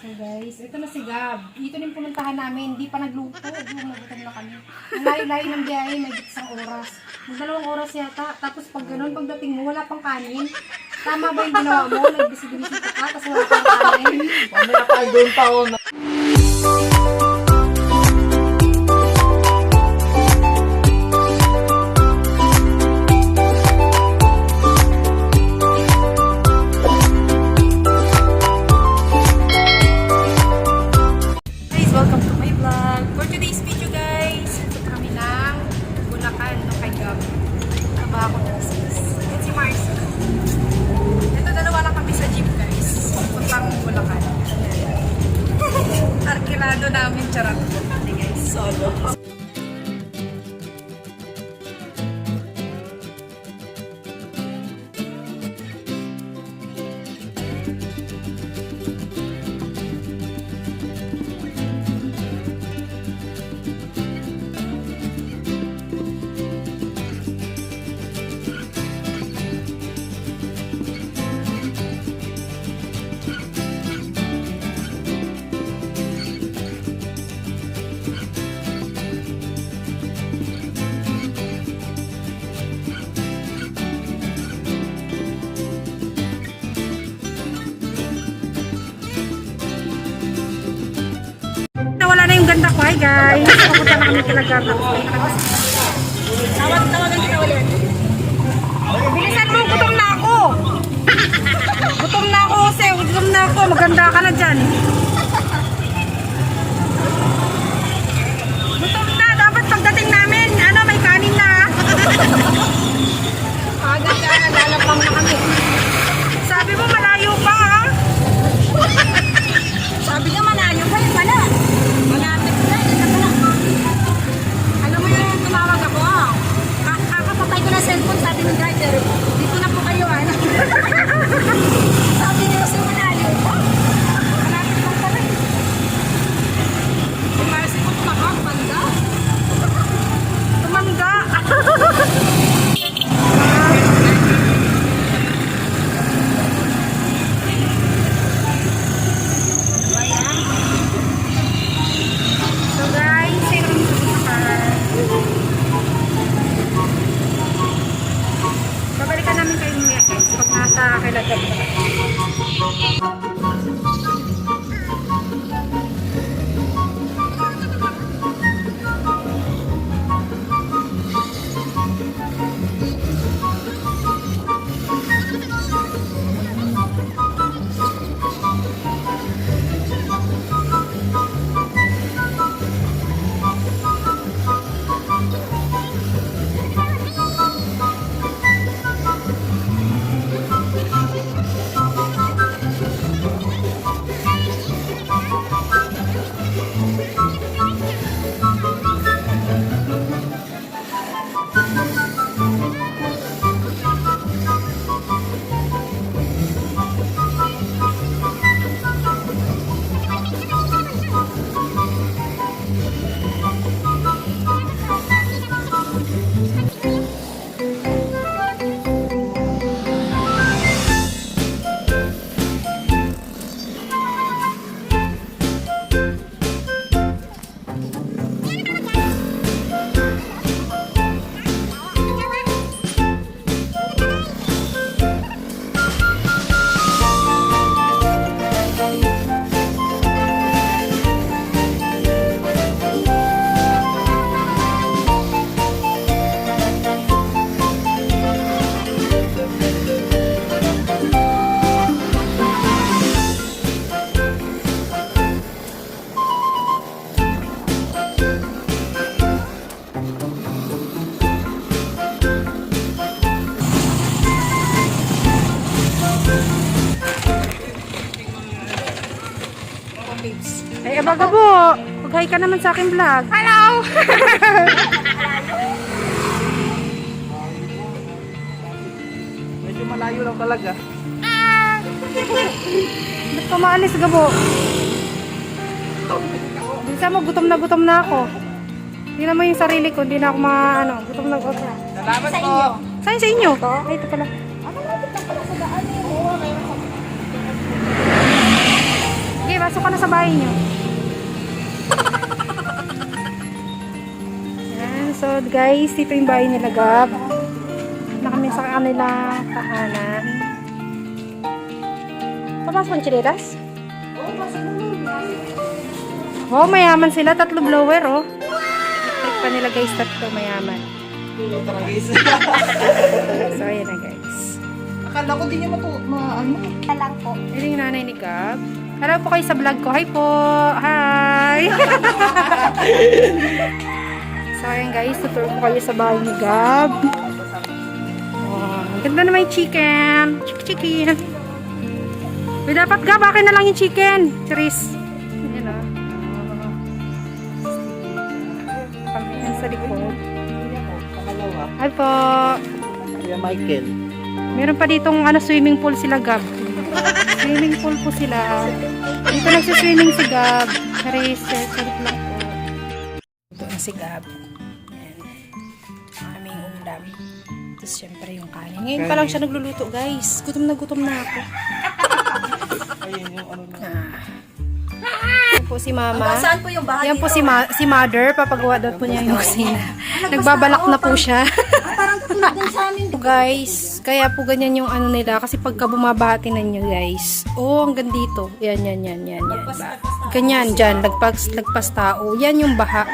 So guys, ito na si Gab. Dito din pumuntahan namin. Hindi pa nagluto. Nagutom na kami. Ang layo-layo ng biyahe, may isang oras. Mag-2 oras yata. Tapos pag ganun, pagdating mo, wala pang kanin. Tama ba yung ginawa mo? Nagbisi-bisita ka, tapos wala pang kanin. Mamaya pa, doon pa ako na. Welcome to my vlog. For today's video guys, ito kami ng Bulacan, no, kay Gab. Kaba ako ng sis. Yan si Marcy. Ito, dalawa lang kami sa jeep guys. Puntang Bulacan. Arkilado namin, charot. Hindi guys, solo. Nawala na yung ganda ko, hi guys. Papunta na kami talaga. Tawagan kita ulit. Bilisan mo, gutom na ako. Gutom na ako, Jose. Gutom na ako. Maganda ka na dyan. Gutom na. Dapat pagdating namin, may kanin na. Agad ka, lalapang na kami. Sabi mo, malayo pa, ha? Sabi niya, malayo pa, yung pala. Malapit na, ito na. Alam mo yung tumawag ako, kakapatay ko na cellphone, sabi ng driver, dito na po kayo, sabi niya kasi malayo pa. Malapit lang pala. Marcy mo tumakak, banda. Tumanda. So guys, sino yung susunod? Babalikan namin kayo niya guys pag nasa Kilagab na. Ay, abaga po. Mag-hi ka naman sa aking vlog. Hello! Medyo malayo lang talaga. Ba't ka maalis, Gabo? Bisa mo, gutom na ako. Hindi naman yung sarili ko, hindi na ako gutom na ako. Salamat po. Saan sa inyo? Ay, ito pala. Sige, basta Pasok ka na sa bahay niyo. Ayan, so guys, dito yung bahay nila Gab. Na kami sa kanilang tahanan. Papasok ang chilitas? Oh, mayaman sila. 3 blower, oh. Electric pa nila guys, 3 mayaman. So, ayan na guys. Akala ko di niya ano. Lang po. Ito yung nanay ni Gab. Hello po kayo sa vlog ko. Hi po! Hi! So, ayan guys. Tutur ko kayo sa bahay ni Gab. Oh, ang ganda naman yung chicken. Chicken. Uy, dapat Gab, akin na lang yung chicken. Chris. Ayan o. Pamilyan sa likod. Pangalawa. Hi po. Kuya Michael. Meron pa ditong swimming pool sila Gab. Swimming pool po sila. Dito nagsiswimming si Gab. Charis, salit lang po. Ito na si Gab. Ayan. Aming ulam. Tapos syempre yung kanin. Ngayon pa lang siya nagluluto guys. Gutom na ako. Ayun yung ano na. Yan po si Mama. Saan po yung bahay Yan po si Mother. Papagawa daw po niya yung kusina. Nagbabalak na po siya. Parang tulad din sa amin. Guys, kaya po ganyan yung nila kasi pagka bumabahati na nyo guys, hanggang dito, yan, ba? Ganyan, dyan, lagpas tao, yan yung baha,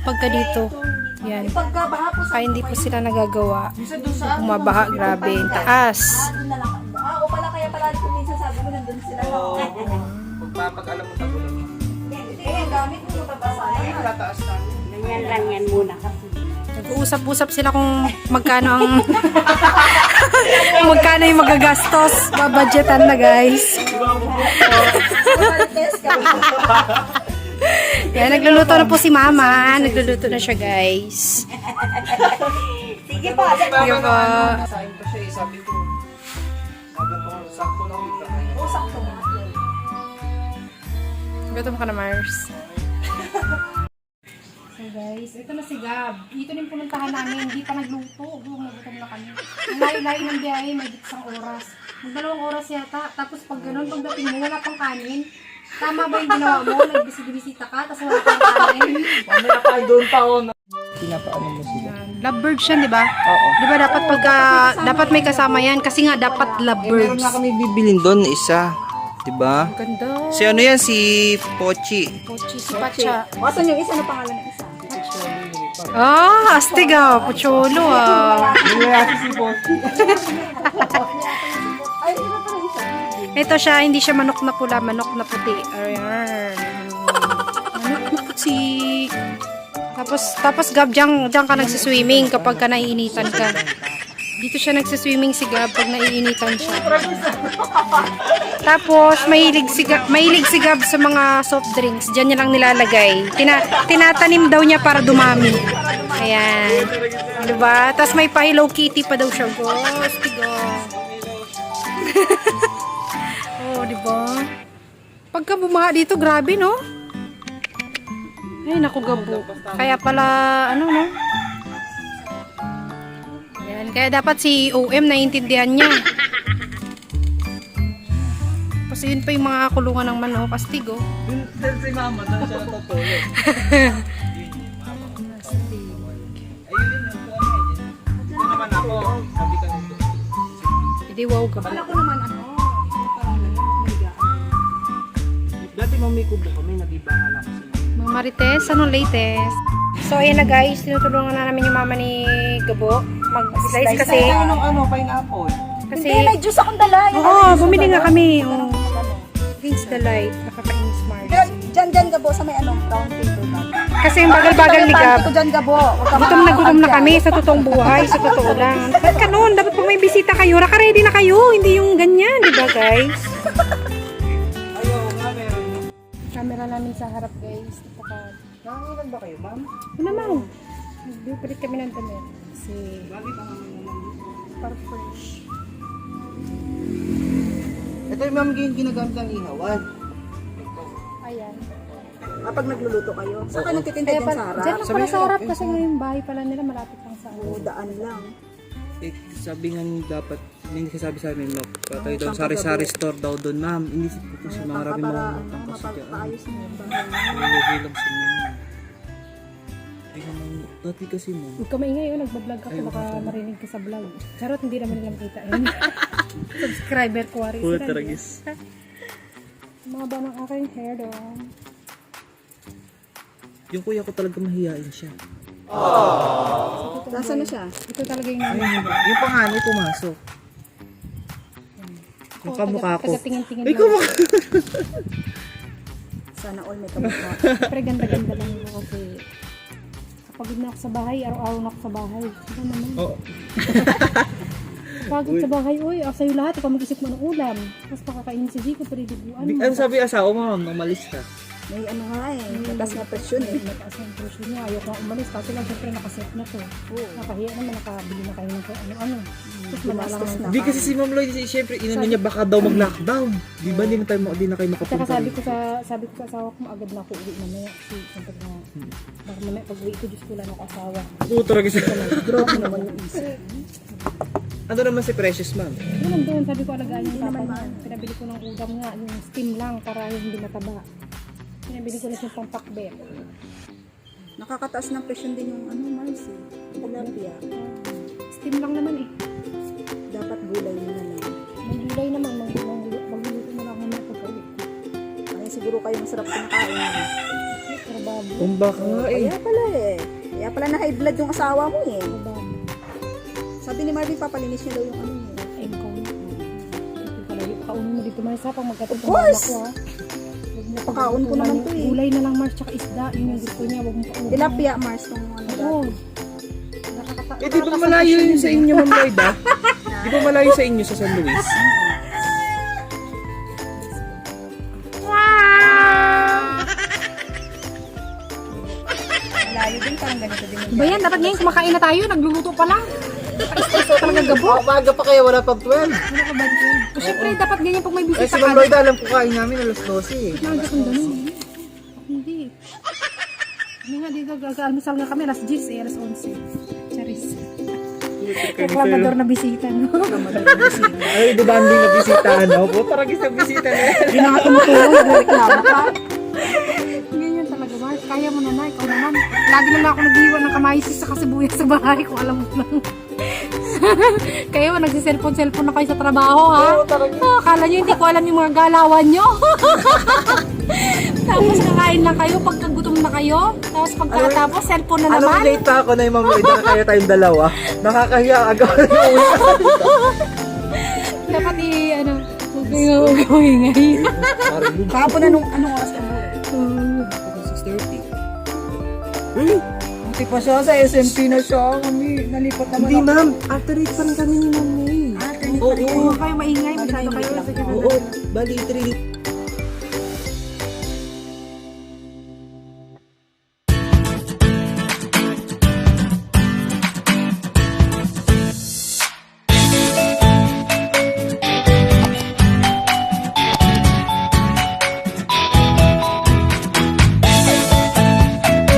pagka dito, yan, Pagkabaha po sa ay hindi po sila nagagawa, bumabaha, grabe, yung taas, doon na lang. O pala kaya pala kung minsan sabi mo nandun sila. Oo. Pagpapag-alam mo tagulan. Hindi, yung gamit mo mababasa. Ay, tataas na. Ganyan lang yan muna kasi. nag-uusap-usap sila kung magkano ang, kung magkano yung magagastos, babudgetan na guys. Yan, nagluluto na po si Mama, nagluluto na siya guys. Sige po. Sige po. Sain pa siya sabi ko. Sabi ko, sakto na ulit. Usap ko. Gutom ka na, Mars. So guys, ito na si Gab. Dito din pumuntahan namin, hindi pa nagluto. Nagutom na kami. Ang layo-layo ng biyahe, may isang oras. Mag-2 oras yata. Tapos pag ganun, pagdating mo, wala pang kanin. Tama ba yung ginawa mo? Nagbisita ka, tapos wala pang kanin. Mamaya tayo doon pa ako na. Pinapaano mo sila? Lovebird siya, di ba? Oo. Di ba dapat dapat may kasama yan kasi nga dapat Meron lovebirds. nga kami bibilin doon, isa. Diba? Ganda. Si ano yan? Si Pochi. Pochi, si Pacha. Asan yung isa? Ano pangalan ng isa? Ah, astig ah. Pucholo ah. si Pochi. Ay, hindi ba pala isa? Ito siya, hindi siya manok na pula, manok na puti. Ayan. Manok na puti. Tapos Gab, diyan ka nagsiswimming kapag ka naiinitan ka. Dito siya nagsiswimming si Gab pag naiinitan siya. Tapos, mahilig si Gab sa mga soft drinks. Diyan niya lang nilalagay. Tinatanim daw niya para dumami. Ayan. Diba? Tapos may pa Hello Kitty pa daw siya. Gostigo. Oh, diba? Pagka bumaha dito, grabe, no? Ay, naku, Gabo. Kaya pala, no? Yan. Kaya dapat si OM naiintindihan niya. Kasi yun pa yung mga kulungan ng manok. Astig, oh. Doon si Mama, doon siya natutulog. Ayun yun, yung ano eh. Ito naman ako, sabi ka nito. Hindi, wow, Gabo. Wala ko naman ano. Dati mami ko kami, nag-ibanga lang kasi. Mga Marites, anong latest? So, ayan na guys. Tinutulungan na namin yung mama ni Gabo. Mag-slice kasi. Ito yung ano, pineapple. Kasi, Hindi, may juice akong dala. oo, bumili nga kami. Oh. Against the light. Nakakainis, Mars. Diyan Gabo sa may anong brown paper bag. Kasi yung bagal-bagal ni Gab. Ko dyan Gabo. Gutom na kami sa totoong buhay, sa totoo lang. Ba't ka noon? Dapat pag may bisita kayo, naka-ready na kayo. Hindi yung ganyan, di ba guys? Ayaw nga, meron yun. Camera namin sa harap guys. Nangangilan ba kayo, ma'am? Ano naman? Nagbibilit kami ng damit. Kasi, Bakit ang ano naman dito? para fresh. Ito yung ma'am ginagamit ng ihawan. Ayan. Kapag nagluluto kayo. Saan ka nagtitinda Kaya dyan pa, sa harap? dyan lang pala sa harap kasi ngayon bahay pala nila malapit lang sa Oo, daan lang. Eh, sabi nga dapat, may nagsasabi sa amin, tayo daw sari-sari store daw doon, ma'am. Inisip ko kasi marami mga utang kasi dyan. Mapapaayos mo yung bahay mo. Nalagay lang sa mga. Ay naman, dati kasi ma'am. Huwag ka maingay, nagbablog ka, Ay, baka wala. marinig ka sa vlog. Charot, hindi naman nilang kita yun. Subscriber ko, Aris. Puro taragis. Mahaba ng aking hair doon. Yung kuya ko talaga mahihain siya. Nasaan na siya? Ito talaga yung Ay, namin. yung panganay pumasok. Yung kamukha ko. Taga-tingin-tingin Ay, lang. kamukha. Sana all may kamukha. Pero ganda-ganda lang mo kasi kapagod na ako sa bahay, araw-araw na ako sa bahay. Diba naman? Oo. Pagod sa bahay, uy, sa'yo lahat, ikaw mag-isip mo ng ulam. Tapos pakakainin si Zico, pero dibuan mo. Ano sabi asawa mo, ma'am, umalis ka? May ano nga eh. Mataas na presyon eh. Mataas ang presyo niya, ayoko na umalis. Kasi lang siyempre nakaset na to. Nakahiya naman, nakabili na kayo ng ano-ano. Tapos Gumastos na. Hindi kasi si Ma'am Lloyd, siyempre, inano niya baka daw mag-lockdown. Di ba, di na kayo Tsaka makapunta sabi rin. ko sa asawa ko, agad na ako uwi mamaya. Kasi siyempre na, baka mamaya pag uwi ko, Diyos ko lang ako asawa. Oo, talaga siya. Grabe naman yung isip. Ano naman si Precious, ma'am? Yun doon, sabi ko alagaan yung papa niya. Pinabili ko ng udang nga, yung steam lang para hindi mataba. Pinabili ko na yung pampakbet. Nakakataas ng presyon din yung ano, Mars eh. Tilapia. Steam lang naman eh. Dapat gulay na lang. May gulay naman, magluluto na lang mamaya pag uwi. Kaya siguro kayo masarap kumakain. Trabaho. Kung baka nga eh. Kaya pala eh. Kaya pala na high blood yung asawa mo eh. Trabaho. Sabi ni Marvin, papalinis niya daw yung ano niya. Ikaw. Palagi pakaunin mo dito Mars ha, pag magkatapos Of course! ako ha. Huwag mo Pakaon ko naman to eh. Gulay na lang Mars, tsaka isda. Yun yung gusto niya, huwag mo paunin. Tilapia, Mars, tong ano Oo. dati. Eh, di ba malayo yun sa inyo, Ma'am Lloyd, ah? Di ba malayo sa inyo sa San Luis? Layo din, parang ganito din. Ba yan, dapat ngayon kumakain na tayo, nagluluto pa lang. Naka-stress talaga gabo. Maaga pa kaya wala pang 12. Ano ka ba dyan? O syempre, dapat ganyan pag may Eh, bisita si ka. Ma'am Lloyd, alam ko kain namin alas 12 eh. Maaga kang ganun. Hindi. Ano nga dito, gag-almusal nga kami, alas 10 eh, alas 11. Charis. Reklamador na bisita, no? Ay, debanding na bisita, ano? Po, taragis na bisita na yan. Hindi na nga tumutulong, nagreklamo ka. Ganyan talaga, Mark. Kaya mo na na, ikaw naman. Lagi na ako nag-iwan ng kamayisis sa kasibuyas sa bahay, kung alam mo lang. Kayo, nagsiselfon-selfon na kayo sa trabaho, ha? Akala nyo, hindi ko alam yung mga galawan nyo. Tapos kakain lang kayo, pagkagutom na kayo. Tapos pagkatapos, cellphone na Alam mo, naman. late pa ako na yung Ma'am Lloyd, kaya tayong dalawa. Nakakahiya, agaw na yung uwi. Dapat huwag kayo ingay. Kahapon na anong oras ka mo? 6:30. Buti pa siya sa SMP na siya. Kami, nalipat naman Hindi, ma'am. After 8 pa rin kami ni Ma'am Lloyd. Huwag kayo maingay, masyado kayo. Oo, bali 3